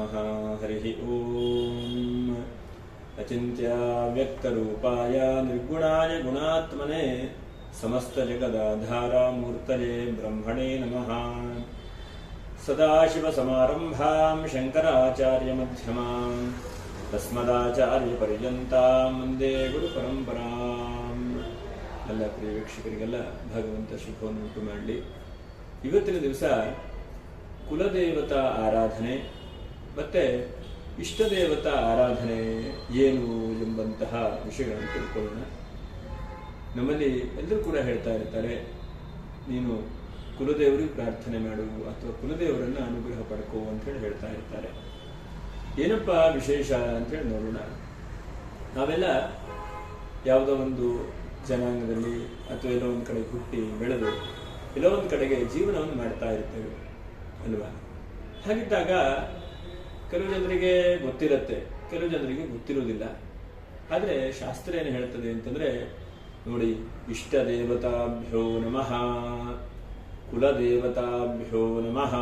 ನಮಃ. ಹರಿ ಓಂ. ಅಚಿಂತ್ಯ ವ್ಯಕ್ತರೂಪಾಯ ನಿರ್ಗುಣಾಯ ಗುಣಾತ್ಮನೆ ಸಮಸ್ತ ಜಗದಾಧಾರ ಮೂರ್ತಯೇ ಬ್ರಹ್ಮಣೇ ನಮಃ. ಸದಾಶಿವಸಮಾರಂಭಾಂ ಶಂಕರಾಚಾರ್ಯ ಮಧ್ಯಮಾಂ ತಸ್ಮದಾಚಾರ್ಯ ಪರ್ಯಂತಾಂ ವಂದೇ ಗುರು ಪರಂಪರಾಂ. ಎಲ್ಲ ಪ್ರಿಯ ವೀಕ್ಷಕರಿಗೆಲ್ಲ ಭಗವಂತ ಶುಭವನ್ನು ಉಂಟು ಮಾಡಲಿ. ಇವತ್ತಿನ ದಿವಸ ಕುಲದೇವತಾ ಆರಾಧನೆ ಮತ್ತೆ ಇಷ್ಟದೇವತಾ ಆರಾಧನೆ ಏನು ಎಂಬಂತಹ ವಿಷಯಗಳನ್ನು ತಿಳ್ಕೊಳ್ಳೋಣ. ನಮ್ಮಲ್ಲಿ ಎಲ್ಲರೂ ಕೂಡ ಹೇಳ್ತಾ ಇರ್ತಾರೆ, ನೀನು ಕುಲದೇವರಿಗೆ ಪ್ರಾರ್ಥನೆ ಮಾಡು ಅಥವಾ ಕುಲದೇವರನ್ನ ಅನುಗ್ರಹ ಪಡ್ಕೋ ಅಂತ ಹೇಳಿ ಹೇಳ್ತಾ ಇರ್ತಾರೆ. ಏನಪ್ಪ ವಿಶೇಷ ಅಂತ ಹೇಳಿ ನೋಡೋಣ. ನಾವೆಲ್ಲ ಯಾವುದೋ ಒಂದು ಜನಾಂಗದಲ್ಲಿ ಅಥವಾ ಎಲ್ಲೋ ಒಂದು ಕಡೆ ಹುಟ್ಟಿ ಬೆಳೆದು ಎಲ್ಲೋ ಒಂದು ಕಡೆಗೆ ಜೀವನವನ್ನು ಮಾಡ್ತಾ ಇರ್ತೇವೆ ಅಲ್ವಾ? ಹಾಗಿದ್ದಾಗ ಕೆಲವು ಜನರಿಗೆ ಗೊತ್ತಿರುತ್ತೆ, ಕೆಲವು ಜನರಿಗೆ ಗೊತ್ತಿರುವುದಿಲ್ಲ. ಆದರೆ ಶಾಸ್ತ್ರ ಏನು ಹೇಳ್ತದೆ ಅಂತಂದ್ರೆ ನೋಡಿ, ಇಷ್ಟ ದೇವತಾಭ್ಯೋ ನಮಃ, ಕುಲದೇವತಾಭ್ಯೋ ನಮಃ,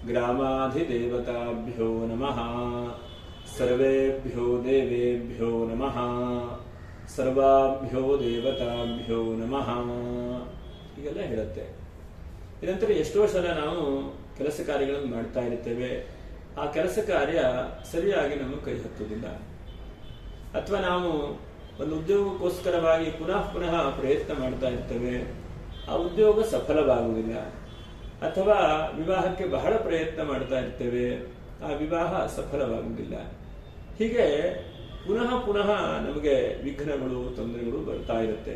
ಗ್ರಾಮಾಧಿದೇವತಾಭ್ಯೋ ನಮಃ, ಸರ್ವೇಭ್ಯೋ ದೇವೇಭ್ಯೋ ನಮಃ, ಸರ್ವಾಭ್ಯೋ ದೇವತಾಭ್ಯೋ ನಮಃ ಹೀಗೆಲ್ಲ ಹೇಳುತ್ತೆ. ಇದಂತರ ಎಷ್ಟೋ ಸಲ ನಾವು ಕೆಲಸ ಕಾರ್ಯಗಳನ್ನು ಮಾಡ್ತಾ ಇರ್ತೇವೆ, ಆ ಕೆಲಸ ಕಾರ್ಯ ಸರಿಯಾಗಿ ನಮಗೆ ಕೈ ಹತ್ತುವುದಿಲ್ಲ. ಅಥವಾ ನಾವು ಒಂದು ಉದ್ಯೋಗಕ್ಕೋಸ್ಕರವಾಗಿ ಪುನಃ ಪುನಃ ಪ್ರಯತ್ನ ಮಾಡ್ತಾ ಇರ್ತೇವೆ, ಆ ಉದ್ಯೋಗ ಸಫಲವಾಗುವುದಿಲ್ಲ. ಅಥವಾ ವಿವಾಹಕ್ಕೆ ಬಹಳ ಪ್ರಯತ್ನ ಮಾಡ್ತಾ ಇರ್ತೇವೆ, ಆ ವಿವಾಹ ಸಫಲವಾಗುವುದಿಲ್ಲ. ಹೀಗೆ ಪುನಃ ಪುನಃ ನಮಗೆ ವಿಘ್ನಗಳು, ತೊಂದರೆಗಳು ಬರ್ತಾ ಇರುತ್ತೆ.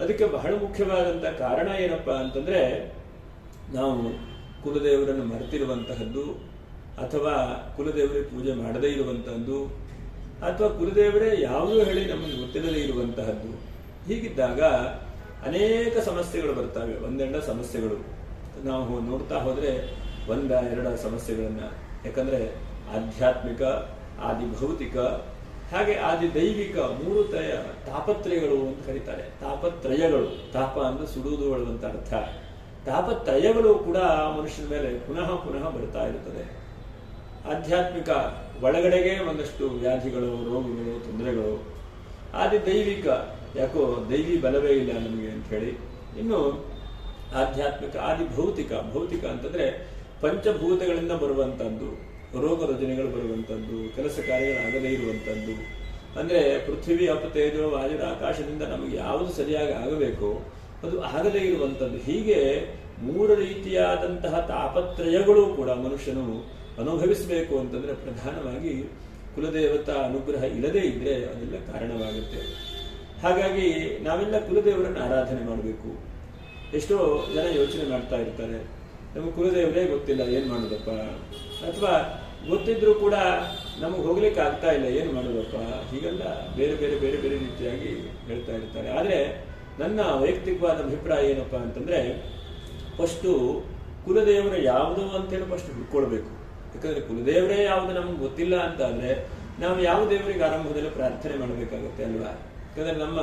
ಅದಕ್ಕೆ ಬಹಳ ಮುಖ್ಯವಾದಂಥ ಕಾರಣ ಏನಪ್ಪಾ ಅಂತಂದ್ರೆ, ನಾವು ಕುಲದೇವರನ್ನು ಮರೆತಿರುವಂತಹದ್ದು, ಅಥವಾ ಕುಲದೇವರಿಗೆ ಪೂಜೆ ಮಾಡದೇ ಇರುವಂತಹದ್ದು, ಅಥವಾ ಕುಲದೇವರೇ ಯಾವುದೂ ಹೇಳಿ ನಮಗೆ ಗೊತ್ತಿಲ್ಲದೇ ಇರುವಂತಹದ್ದು. ಹೀಗಿದ್ದಾಗ ಅನೇಕ ಸಮಸ್ಯೆಗಳು ಬರ್ತವೆ, ಒಂದೆರಡ ಸಮಸ್ಯೆಗಳು ನಾವು ನೋಡ್ತಾ ಹೋದ್ರೆ ಒಂದ ಎರಡ ಸಮಸ್ಯೆಗಳನ್ನ. ಯಾಕಂದ್ರೆ ಆಧ್ಯಾತ್ಮಿಕ, ಆದಿ ಭೌತಿಕ, ಹಾಗೆ ಆದಿ ದೈವಿಕ ಮೂರು ತಾಪತ್ರಯಗಳು ಅಂತ ಕರೀತಾರೆ. ತಾಪತ್ರಯಗಳು, ತಾಪ ಅಂದ್ರೆ ಸುಡುವುದು ಅಂತ ಅರ್ಥ. ತಾಪತ್ರಯಗಳು ಕೂಡ ಮನುಷ್ಯನ ಮೇಲೆ ಪುನಃ ಪುನಃ ಬರ್ತಾ ಇರುತ್ತದೆ. ಆಧ್ಯಾತ್ಮಿಕ ಒಳಗಡೆಗೆ ಒಂದಷ್ಟು ವ್ಯಾಧಿಗಳು, ರೋಗಗಳು, ತೊಂದರೆಗಳು. ಆದಿ ದೈವಿಕ, ಯಾಕೋ ದೈವಿ ಬಲವೇ ಇಲ್ಲ ನಮಗೆ ಅಂತ ಹೇಳಿ. ಇನ್ನು ಆಧ್ಯಾತ್ಮಿಕ, ಆದಿ ಭೌತಿಕ. ಭೌತಿಕ ಅಂತಂದ್ರೆ ಪಂಚಭೂತಗಳಿಂದ ಬರುವಂತದ್ದು, ರೋಗ ರುಜಿನಗಳು ಬರುವಂತದ್ದು, ಕೆಲಸ ಕಾರ್ಯಗಳಾಗದೇ ಇರುವಂತದ್ದು. ಅಂದ್ರೆ ಪೃಥ್ವಿ, ಅಪ, ತೇಜೋ, ವಾಯು, ಆಕಾಶದಿಂದ ನಮಗೆ ಯಾವುದು ಸರಿಯಾಗಿ ಆಗಬೇಕು ಅದು ಆಗದೇ ಇರುವಂತದ್ದು. ಹೀಗೆ ಮೂರು ರೀತಿಯಾದಂತಹ ತಾಪತ್ರಯಗಳು ಕೂಡ ಮನುಷ್ಯನು ಅನುಭವಿಸಬೇಕು ಅಂತಂದ್ರೆ ಪ್ರಧಾನವಾಗಿ ಕುಲದೇವತಾ ಅನುಗ್ರಹ ಇಲ್ಲದೇ ಇದ್ರೆ ಅದೆಲ್ಲ ಕಾರಣವಾಗುತ್ತೆ. ಹಾಗಾಗಿ ನಾವೆಲ್ಲ ಕುಲದೇವರನ್ನು ಆರಾಧನೆ ಮಾಡಬೇಕು. ಎಷ್ಟೋ ಜನ ಯೋಚನೆ ಮಾಡ್ತಾ ಇರ್ತಾರೆ, ನಮಗೆ ಕುಲದೇವರೇ ಗೊತ್ತಿಲ್ಲ, ಏನ್ ಮಾಡೋದಪ್ಪ, ಅಥವಾ ಗೊತ್ತಿದ್ರು ಕೂಡ ನಮಗೆ ಹೋಗ್ಲಿಕ್ಕೆ ಆಗ್ತಾ ಇಲ್ಲ, ಏನ್ ಮಾಡೋದಪ್ಪ, ಹೀಗೆಲ್ಲ ಬೇರೆ ಬೇರೆ ಬೇರೆ ಬೇರೆ ರೀತಿಯಾಗಿ ಹೇಳ್ತಾ ಇರ್ತಾರೆ. ಆದ್ರೆ ನನ್ನ ವೈಯಕ್ತಿಕವಾದ ಅಭಿಪ್ರಾಯ ಏನಪ್ಪಾ ಅಂತಂದ್ರೆ, ಫಸ್ಟು ಕುಲದೇವರ ಯಾವುದು ಅಂತೇಳಿ ಫಸ್ಟ್ ಹುಡ್ಕೊಳ್ಬೇಕು. ಯಾಕಂದ್ರೆ ಕುಲದೇವರೇ ಯಾವುದು ನಮ್ಗೆ ಗೊತ್ತಿಲ್ಲ ಅಂತ ಅಂದ್ರೆ ನಾವು ಯಾವ ದೇವರಿಗೆ ಆರಂಭದಲ್ಲಿ ಪ್ರಾರ್ಥನೆ ಮಾಡಬೇಕಾಗುತ್ತೆ ಅಲ್ವಾ? ಯಾಕಂದ್ರೆ ನಮ್ಮ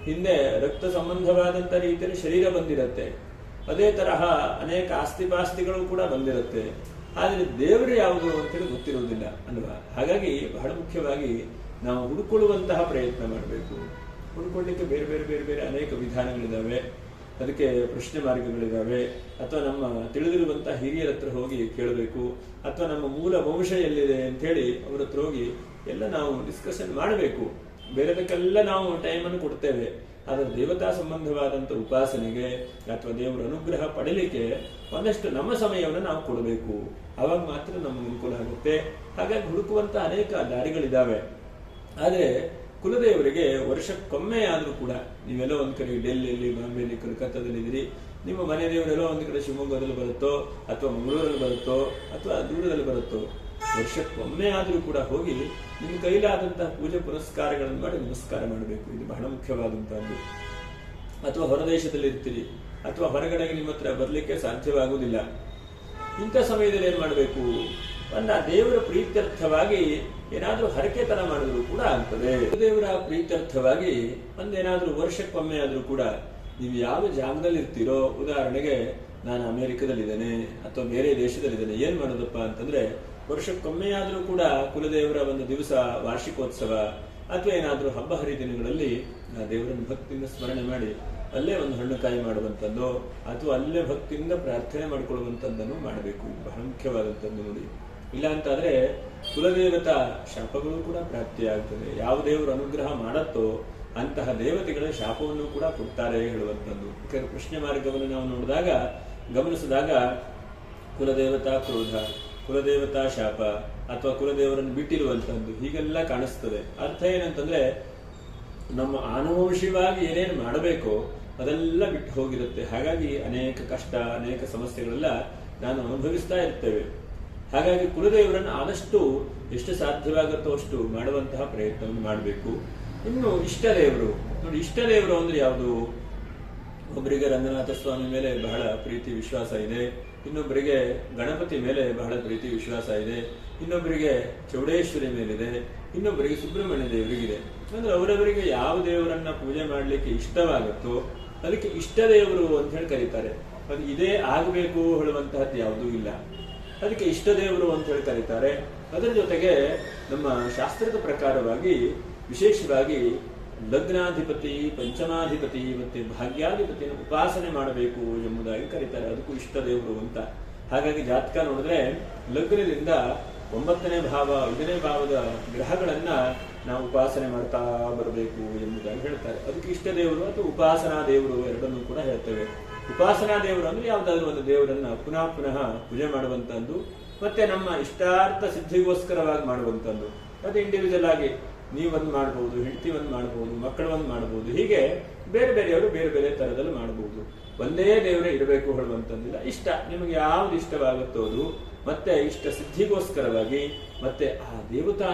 ಹಿಂದೆ ರಕ್ತ ಸಂಬಂಧವಾದಂತ ರೀತಿಯಲ್ಲಿ ಶರೀರ ಬಂದಿರತ್ತೆ, ಅದೇ ತರಹ ಅನೇಕ ಆಸ್ತಿಪಾಸ್ತಿಗಳು ಕೂಡ ಬಂದಿರುತ್ತೆ. ಆದ್ರೆ ದೇವರು ಯಾವುದು ಅಂತೇಳಿ ಗೊತ್ತಿರುವುದಿಲ್ಲ ಅಲ್ವಾ? ಹಾಗಾಗಿ ಬಹಳ ಮುಖ್ಯವಾಗಿ ನಾವು ಹುಡುಕೊಳ್ಳುವಂತಹ ಪ್ರಯತ್ನ ಮಾಡಬೇಕು. ಹುಡುಕೊಳ್ಳಿಕ್ಕೆ ಬೇರೆ ಬೇರೆ ಬೇರೆ ಬೇರೆ ಅನೇಕ ವಿಧಾನಗಳಿದಾವೆ, ಅದಕ್ಕೆ ಪ್ರಶ್ನೆ ಮಾರ್ಗಗಳಿದಾವೆ. ಅಥವಾ ನಮ್ಮ ತಿಳಿದಿರುವಂತಹ ಹಿರಿಯರ ಹತ್ರ ಹೋಗಿ ಕೇಳಬೇಕು, ಅಥವಾ ನಮ್ಮ ಮೂಲ ವಂಶ ಎಲ್ಲಿದೆ ಅಂತ ಹೇಳಿ ಅವ್ರ ಹತ್ರ ಹೋಗಿ ಎಲ್ಲ ನಾವು ಡಿಸ್ಕಷನ್ ಮಾಡಬೇಕು. ಬೇರೆದಕ್ಕೆಲ್ಲ ನಾವು ಟೈಮನ್ನು ಕೊಡ್ತೇವೆ, ಆದರೆ ದೇವತಾ ಸಂಬಂಧವಾದಂಥ ಉಪಾಸನೆಗೆ ಅಥವಾ ದೇವರ ಅನುಗ್ರಹ ಪಡೀಲಿಕ್ಕೆ ಒಂದಷ್ಟು ನಮ್ಮ ಸಮಯವನ್ನು ನಾವು ಕೊಡಬೇಕು. ಅವಾಗ ಮಾತ್ರ ನಮಗೆ ಅನುಕೂಲ ಆಗುತ್ತೆ. ಹಾಗಾಗಿ ಹುಡುಕುವಂತ ಅನೇಕ ದಾರಿಗಳಿದಾವೆ. ಆದರೆ ಕುಲದೇವರಿಗೆ ವರ್ಷಕ್ಕೊಮ್ಮೆ ಆದ್ರೂ ಕೂಡ, ನೀವೆಲ್ಲೋ ಒಂದ್ ಕಡೆ ಡೆಲ್ಲಿಯಲ್ಲಿ, ಬಾಂಬೆಯಲ್ಲಿ, ಕಲ್ಕತ್ತಾದಲ್ಲಿ ಇದ್ದೀರಿ, ನಿಮ್ಮ ಮನೆ ದೇವರೆಲ್ಲೋ ಒಂದ್ ಕಡೆ ಶಿವಮೊಗ್ಗದಲ್ಲಿ ಬರುತ್ತೋ ಅಥವಾ ಮಂಗಳೂರಲ್ಲಿ ಬರುತ್ತೋ ಅಥವಾ ದೂರದಲ್ಲಿ ಬರುತ್ತೋ, ವರ್ಷಕ್ಕೊಮ್ಮೆ ಆದ್ರೂ ಕೂಡ ಹೋಗಿ ನಿಮ್ಮ ಕೈಲಾದಂತಹ ಪೂಜೆ ಪುನಸ್ಕಾರಗಳನ್ನು ಮಾಡಿ ನಮಸ್ಕಾರ ಮಾಡಬೇಕು. ಇದು ಬಹಳ ಮುಖ್ಯವಾದಂತಹದ್ದು. ಅಥವಾ ಹೊರದೇಶದಲ್ಲಿ ಇರ್ತೀರಿ, ಅಥವಾ ಹೊರಗಡೆಗೆ ನಿಮ್ಮ ಹತ್ರ ಬರ್ಲಿಕ್ಕೆ ಸಾಧ್ಯವಾಗುವುದಿಲ್ಲ, ಇಂಥ ಸಮಯದಲ್ಲಿ ಏನ್ ಮಾಡಬೇಕು, ಒಂದು ದೇವರ ಪ್ರೀತ್ಯರ್ಥವಾಗಿ ಏನಾದ್ರೂ ಹರಕೆ ತರ ಮಾಡಿದ್ರು ಕೂಡ ಆಗ್ತದೆ. ದೇವರ ಪ್ರೀತ್ಯರ್ಥವಾಗಿ ಒಂದೇನಾದ್ರೂ ವರ್ಷಕ್ಕೊಮ್ಮೆ ಆದ್ರೂ ಕೂಡ ನೀವು ಯಾವ ಜಾಗದಲ್ಲಿ ಇರ್ತೀರೋ, ಉದಾಹರಣೆಗೆ ನಾನು ಅಮೆರಿಕದಲ್ಲಿದ್ದೇನೆ ಅಥವಾ ಬೇರೆ ದೇಶದಲ್ಲಿದ್ದೇನೆ, ಏನ್ ಮಾಡೋದಪ್ಪ ಅಂತಂದ್ರೆ ವರ್ಷಕ್ಕೊಮ್ಮೆಯಾದ್ರೂ ಕೂಡ ಕುಲದೇವರ ಒಂದು ದಿವಸ, ವಾರ್ಷಿಕೋತ್ಸವ ಅಥವಾ ಏನಾದ್ರೂ ಹಬ್ಬ ಹರಿದಿನಗಳಲ್ಲಿ ಆ ದೇವರನ್ನು ಭಕ್ತಿಯಿಂದ ಸ್ಮರಣೆ ಮಾಡಿ ಅಲ್ಲೇ ಒಂದು ಹಣ್ಣು ಕಾಯಿ ಮಾಡುವಂಥದ್ದು ಅಥವಾ ಅಲ್ಲೇ ಭಕ್ತಿಯಿಂದ ಪ್ರಾರ್ಥನೆ ಮಾಡಿಕೊಳ್ಳುವಂಥದ್ದನ್ನು ಮಾಡಬೇಕು. ಬಹಳ ಮುಖ್ಯವಾದಂಥದ್ದು ನೋಡಿ. ಇಲ್ಲ ಅಂತಾದ್ರೆ ಕುಲದೇವತಾ ಶಾಪಗಳು ಕೂಡ ಪ್ರಾಪ್ತಿಯಾಗ್ತದೆ. ಯಾವ ದೇವರು ಅನುಗ್ರಹ ಮಾಡತ್ತೋ ಅಂತಹ ದೇವತೆಗಳ ಶಾಪವನ್ನು ಕೂಡ ಕೊಡ್ತಾರೆ ಹೇಳುವಂಥದ್ದು. ಯಾಕಂದ್ರೆ ಪ್ರಶ್ನೆ ಮಾರ್ಗವನ್ನು ನಾವು ಗಮನಿಸಿದಾಗ ಕುಲದೇವತಾ ಕ್ರೋಧ, ಕುಲದೇವತಾ ಶಾಪ ಅಥವಾ ಕುಲದೇವರನ್ನು ಬಿಟ್ಟಿರುವಂತಹದ್ದು ಹೀಗೆಲ್ಲ ಕಾಣಿಸ್ತದೆ. ಅರ್ಥ ಏನಂತಂದ್ರೆ ನಮ್ಮ ಆನುವಂಶಿಕವಾಗಿ ಏನೇನು ಮಾಡಬೇಕೋ ಅದೆಲ್ಲ ಬಿಟ್ಟು ಹೋಗಿರುತ್ತೆ. ಹಾಗಾಗಿ ಅನೇಕ ಕಷ್ಟ, ಅನೇಕ ಸಮಸ್ಯೆಗಳೆಲ್ಲ ನಾನು ಅನುಭವಿಸ್ತಾ ಇರ್ತೇವೆ. ಹಾಗಾಗಿ ಕುಲದೇವರನ್ನು ಆದಷ್ಟು ಎಷ್ಟು ಸಾಧ್ಯವಾಗುತ್ತೋ ಅಷ್ಟು ಮಾಡುವಂತಹ ಪ್ರಯತ್ನವನ್ನು ಮಾಡಬೇಕು. ಇನ್ನು ಇಷ್ಟ ದೇವರು ನೋಡಿ, ಇಷ್ಟ ದೇವರು ಅಂದ್ರೆ ಯಾವುದು? ಒಬ್ಬರಿಗೆ ರಂಗನಾಥ ಸ್ವಾಮಿ ಮೇಲೆ ಬಹಳ ಪ್ರೀತಿ ವಿಶ್ವಾಸ ಇದೆ, ಇನ್ನೊಬ್ಬರಿಗೆ ಗಣಪತಿ ಮೇಲೆ ಬಹಳ ಪ್ರೀತಿ ವಿಶ್ವಾಸ ಇದೆ, ಇನ್ನೊಬ್ಬರಿಗೆ ಚೌಡೇಶ್ವರಿ ಮೇಲಿದೆ, ಇನ್ನೊಬ್ಬರಿಗೆ ಸುಬ್ರಹ್ಮಣ್ಯ ದೇವರಿಗಿದೆ. ಅಂದ್ರೆ ಅವರವರಿಗೆ ಯಾವ ದೇವರನ್ನ ಪೂಜೆ ಮಾಡಲಿಕ್ಕೆ ಇಷ್ಟವಾಗುತ್ತೋ ಅದಕ್ಕೆ ಇಷ್ಟ ದೇವರು ಅಂತ ಹೇಳಿ ಕರೀತಾರೆ. ಅದು ಇದೇ ಆಗಬೇಕು ಹೇಳುವಂತಹದ್ದು ಯಾವುದೂ ಇಲ್ಲ, ಅದಕ್ಕೆ ಇಷ್ಟ ದೇವರು ಅಂತ ಹೇಳಿ ಕರೀತಾರೆ. ಅದರ ಜೊತೆಗೆ ನಮ್ಮ ಶಾಸ್ತ್ರದ ಪ್ರಕಾರವಾಗಿ ವಿಶೇಷವಾಗಿ ಲಗ್ನಾಧಿಪತಿ, ಪಂಚಮಾಧಿಪತಿ ಮತ್ತೆ ಭಾಗ್ಯಾಧಿಪತಿಯನ್ನು ಉಪಾಸನೆ ಮಾಡಬೇಕು ಎಂಬುದಾಗಿ ಕರೀತಾರೆ. ಅದಕ್ಕೂ ಇಷ್ಟ ದೇವರು ಅಂತ. ಹಾಗಾಗಿ ಜಾತಕ ನೋಡಿದ್ರೆ ಲಗ್ನದಿಂದ 9ನೇ ಭಾವ, 5ನೇ ಭಾವದ ಗ್ರಹಗಳನ್ನ ನಾವು ಉಪಾಸನೆ ಮಾಡ್ತಾ ಬರಬೇಕು ಎಂಬುದಾಗಿ ಹೇಳ್ತಾರೆ. ಅದಕ್ಕೆ ಇಷ್ಟ ದೇವರು ಅಥವಾ ಉಪಾಸನಾ ದೇವರು ಎರಡನ್ನೂ ಕೂಡ ಹೇಳ್ತೇವೆ. ಉಪಾಸನಾ ದೇವರು ಅಂದ್ರೆ ಯಾವ್ದಾದ್ರು ಒಂದು ದೇವರನ್ನ ಪುನಃ ಪುನಃ ಪೂಜೆ ಮಾಡುವಂತದ್ದು, ಮತ್ತೆ ನಮ್ಮ ಇಷ್ಟಾರ್ಥ ಸಿದ್ಧಿಗೋಸ್ಕರವಾಗಿ ಮಾಡುವಂತದ್ದು. ಅದು ಇಂಡಿವಿಜುವಲ್ ಆಗಿ ನೀವೊಂದು ಮಾಡಬಹುದು, ಹೆಂಡತಿ ಒಂದು ಮಾಡಬಹುದು, ಮಕ್ಕಳು ಒಂದು ಮಾಡಬಹುದು, ಹೀಗೆ ಬೇರೆ ಬೇರೆಯವರು ಬೇರೆ ಬೇರೆ ತರದಲ್ಲಿ ಮಾಡಬಹುದು. ಒಂದೇ ದೇವರೇ ಇರಬೇಕು ಹೇಳುವಂತದ್ದಿಲ್ಲ. ಇಷ್ಟ ನಿಮಗೆ ಯಾವ್ದು ಇಷ್ಟವಾಗುತ್ತೋ ಅದು, ಮತ್ತೆ ಇಷ್ಟ ಸಿದ್ಧಿಗೋಸ್ಕರವಾಗಿ, ಮತ್ತೆ ಆ ದೇವತಾ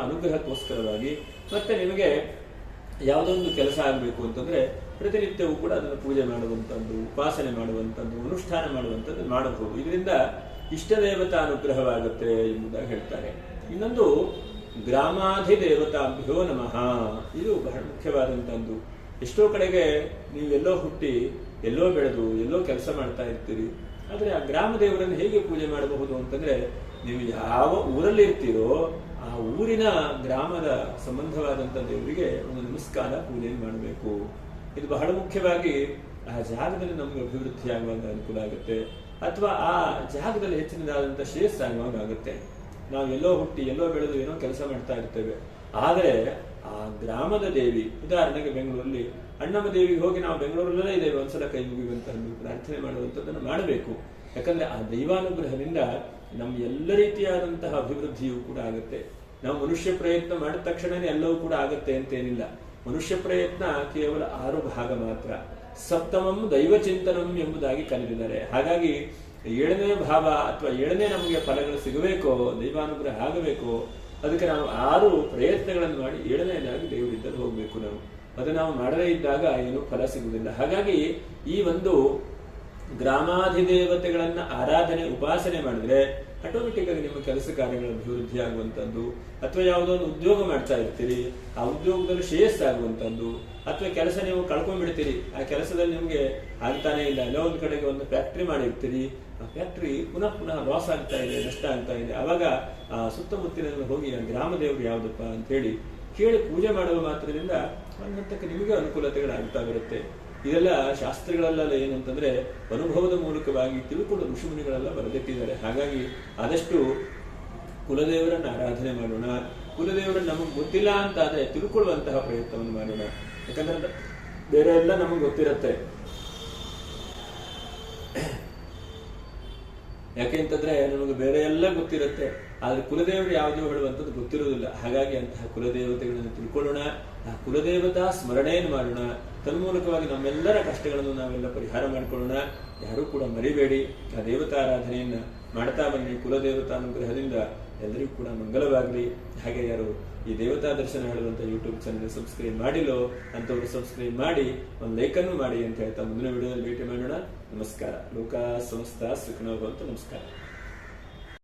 ಅನುಗ್ರಹಕ್ಕೋಸ್ಕರವಾಗಿ, ಮತ್ತೆ ನಿಮಗೆ ಯಾವುದೊಂದು ಕೆಲಸ ಆಗಬೇಕು ಅಂತಂದ್ರೆ ಪ್ರತಿನಿತ್ಯವೂ ಕೂಡ ಅದನ್ನು ಪೂಜೆ ಮಾಡುವಂಥದ್ದು, ಉಪಾಸನೆ ಮಾಡುವಂಥದ್ದು, ಅನುಷ್ಠಾನ ಮಾಡುವಂಥದ್ದು ಮಾಡಬಹುದು. ಇದರಿಂದ ಇಷ್ಟ ದೇವತಾ ಅನುಗ್ರಹವಾಗುತ್ತೆ ಎಂಬುದಾಗಿ ಹೇಳ್ತಾರೆ. ಇನ್ನೊಂದು ಗ್ರಾಮಾಧಿದೇವತಾಭ್ಯೋ ನಮಃ. ಇದು ಬಹಳ ಮುಖ್ಯವಾದಂತಹದ್ದು. ಎಷ್ಟೋ ಕಡೆಗೆ ನೀವು ಎಲ್ಲೋ ಹುಟ್ಟಿ, ಎಲ್ಲೋ ಬೆಳೆದು, ಎಲ್ಲೋ ಕೆಲಸ ಮಾಡ್ತಾ ಇರ್ತೀರಿ. ಆದ್ರೆ ಆ ಗ್ರಾಮ ದೇವರನ್ನು ಹೇಗೆ ಪೂಜೆ ಮಾಡಬಹುದು ಅಂತಂದ್ರೆ, ನೀವು ಯಾವ ಊರಲ್ಲಿ ಇರ್ತೀರೋ ಆ ಊರಿನ ಗ್ರಾಮದ ಸಂಬಂಧವಾದಂತ ದೇವರಿಗೆ ಒಂದು ನಮಸ್ಕಾರ ಪೂಜೆ ಮಾಡಬೇಕು. ಇದು ಬಹಳ ಮುಖ್ಯವಾಗಿ ಆ ಜಾಗದಲ್ಲಿ ನಮ್ಗೆ ಅಭಿವೃದ್ಧಿ ಆಗುವಾಗ ಅನುಕೂಲ ಆಗುತ್ತೆ, ಅಥವಾ ಆ ಜಾಗದಲ್ಲಿ ಹೆಚ್ಚಿನದಾದಂಥ ಶ್ರೇಯಸ್ಸಾಗುವಾಗ ಆಗುತ್ತೆ. ನಾವು ಎಲ್ಲೋ ಹುಟ್ಟಿ, ಎಲ್ಲೋ ಬೆಳೆದು ಏನೋ ಕೆಲಸ ಮಾಡ್ತಾ ಇರ್ತೇವೆ. ಆದರೆ ಆ ಗ್ರಾಮದ ದೇವಿ, ಉದಾಹರಣೆಗೆ ಬೆಂಗಳೂರಲ್ಲಿ ಅಣ್ಣಮ್ಮ ದೇವಿಗೆ ಹೋಗಿ ನಾವು ಬೆಂಗಳೂರಲ್ಲೇ ಇದ್ದೇವೆ, ಒಂದ್ಸಲ ಕೈ ಮುಗಿಯುವಂತಹದ್ದು, ಪ್ರಾರ್ಥನೆ ಮಾಡುವಂಥದ್ದನ್ನು ಮಾಡಬೇಕು. ಯಾಕಂದ್ರೆ ಆ ದೈವಾನುಗ್ರಹದಿಂದ ನಮ್ಮ ಎಲ್ಲ ರೀತಿಯಾದಂತಹ ಅಭಿವೃದ್ಧಿಯೂ ಕೂಡ ಆಗುತ್ತೆ. ನಾವು ಮನುಷ್ಯ ಪ್ರಯತ್ನ ಮಾಡಿದ ತಕ್ಷಣನೇ ಎಲ್ಲವೂ ಕೂಡ ಆಗುತ್ತೆ ಅಂತೇನಿಲ್ಲ. ಮನುಷ್ಯ ಪ್ರಯತ್ನ ಕೇವಲ 6 ಭಾಗ ಮಾತ್ರ. ಸಪ್ತಮಂ ದೈವಚಿಂತನಂ ಎಂಬುದಾಗಿ ಕರೆದಿದ್ದಾರೆ. ಹಾಗಾಗಿ 7ನೇ ಭಾವ ಅಥವಾ 7ನೇ ನಮಗೆ ಫಲಗಳು ಸಿಗಬೇಕೋ, ದೈವಾನುಗ್ರಹ ಆಗಬೇಕೋ, ಅದಕ್ಕೆ ನಾವು 6 ಪ್ರಯತ್ನಗಳನ್ನು ಮಾಡಿ 7ನೇದಾಗಿ ದೇವರಿದ್ದಲ್ಲಿ ಹೋಗ್ಬೇಕು. ನಾವು ಅದು ನಾವು ಮಾಡದೇ ಇದ್ದಾಗ ಏನು ಫಲ ಸಿಗುವುದಿಲ್ಲ. ಹಾಗಾಗಿ ಈ ಒಂದು ಗ್ರಾಮಾಧಿದೇವತೆಗಳನ್ನ ಆರಾಧನೆ, ಉಪಾಸನೆ ಮಾಡಿದ್ರೆ ಆಟೋಮೆಟಿಕ್ ಆಗಿ ನಿಮ್ಮ ಕೆಲಸ ಕಾರ್ಯಗಳ ಅಭಿವೃದ್ಧಿ ಆಗುವಂತದ್ದು, ಅಥವಾ ಯಾವುದೋ ಒಂದು ಉದ್ಯೋಗ ಮಾಡ್ತಾ ಇರ್ತೀರಿ, ಆ ಉದ್ಯೋಗದಲ್ಲಿ ಶ್ರೇಯಸ್ಸಾಗುವಂತದ್ದು, ಅಥವಾ ಕೆಲಸ ನೀವು ಕಳ್ಕೊಂಡ್ಬಿಡ್ತೀರಿ, ಆ ಕೆಲಸದಲ್ಲಿ ನಿಮ್ಗೆ ಆಗ್ತಾನೆ ಇಲ್ಲ. ಎಲ್ಲೋ ಒಂದು ಕಡೆಗೆ ಒಂದು ಫ್ಯಾಕ್ಟ್ರಿ ಮಾಡಿರ್ತೀರಿ, ಆ ಫ್ಯಾಕ್ಟ್ರಿ ಪುನಃ ಲಾಸ್ ಆಗ್ತಾ ಇದೆ, ನಷ್ಟ ಆಗ್ತಾ ಇದೆ. ಅವಾಗ ಆ ಸುತ್ತಮುತ್ತಲಿನಲ್ಲಿ ಹೋಗಿ ಆ ಗ್ರಾಮ ದೇವರು ಯಾವ್ದಪ್ಪ ಅಂತ ಹೇಳಿ ಕೇಳಿ ಪೂಜೆ ಮಾಡುವ ಮಾತ್ರದಿಂದ ಒಂದು ಹಂತಕ್ಕೆ ನಿಮಗೆ ಅನುಕೂಲತೆಗಳಾಗ್ತಾ ಬರುತ್ತೆ. ಇದೆಲ್ಲ ಶಾಸ್ತ್ರಗಳೆಲ್ಲ ಏನಂತಂದ್ರೆ ಅನುಭವದ ಮೂಲಕವಾಗಿ ತಿಳ್ಕೊಂಡು ಋಷಿಮುನಿಗಳೆಲ್ಲ ಬರೆದಿಟ್ಟಿದ್ದಾರೆ. ಹಾಗಾಗಿ ಆದಷ್ಟು ಕುಲದೇವರನ್ನ ಆರಾಧನೆ ಮಾಡೋಣ. ಕುಲದೇವರನ್ನ ನಮಗೆ ಗೊತ್ತಿಲ್ಲ ಅಂತ ಆದ್ರೆ ತಿಳ್ಕೊಳ್ಳುವಂತಹ ಪ್ರಯತ್ನವನ್ನು ಮಾಡೋಣ. ಯಾಕಂದ್ರೆ ಬೇರೆ ಎಲ್ಲ ನಮಗೆ ಗೊತ್ತಿರುತ್ತೆ. ಯಾಕೆಂತಂದ್ರೆ ನಮಗೆ ಬೇರೆ ಎಲ್ಲ ಗೊತ್ತಿರುತ್ತೆ, ಆದ್ರೆ ಕುಲದೇವರು ಯಾವುದು ಹೇಳುವಂಥದ್ದು ಗೊತ್ತಿರುವುದಿಲ್ಲ. ಹಾಗಾಗಿ ಅಂತಹ ಕುಲದೇವತೆಗಳನ್ನು ತಿಳ್ಕೊಳ್ಳೋಣ, ಆ ಕುಲದೇವತಾ ಸ್ಮರಣೆಯನ್ನು ಮಾಡೋಣ. ತನ್ಮೂಲಕವಾಗಿ ನಮ್ಮೆಲ್ಲರ ಕಷ್ಟಗಳನ್ನು ನಾವೆಲ್ಲ ಪರಿಹಾರ ಮಾಡಿಕೊಳ್ಳೋಣ. ಯಾರೂ ಕೂಡ ಮರಿಬೇಡಿ, ಆ ದೇವತಾರಾಧನೆಯನ್ನ ಮಾಡ್ತಾ ಬನ್ನಿ. ಕುಲದೇವತಾ ಅನುಗ್ರಹದಿಂದ ಎಲ್ಲರಿಗೂ ಕೂಡ ಮಂಗಲವಾಗಲಿ. ಹಾಗೆ ಯಾರು ಈ ದೇವತಾ ದರ್ಶನ ಹೇಳುವಂತ ಯೂಟ್ಯೂಬ್ ಚಾನೆಲ್ ಸಬ್ಸ್ಕ್ರೈಬ್ ಮಾಡಿಲ್ಲೋ ಅಂತವರು ಸಬ್ಸ್ಕ್ರೈಬ್ ಮಾಡಿ, ಒಂದು ಲೈಕನ್ನು ಮಾಡಿ ಅಂತ ಹೇಳ್ತಾ ಮುಂದಿನ ವಿಡಿಯೋದಲ್ಲಿ ಭೇಟಿ ಮಾಡೋಣ. ನಮಸ್ಕಾರ. ಲೋಕ ಸಮಸ್ತ ಸುಖಿನೋ ಭವಂತು. ನಮಸ್ಕಾರ.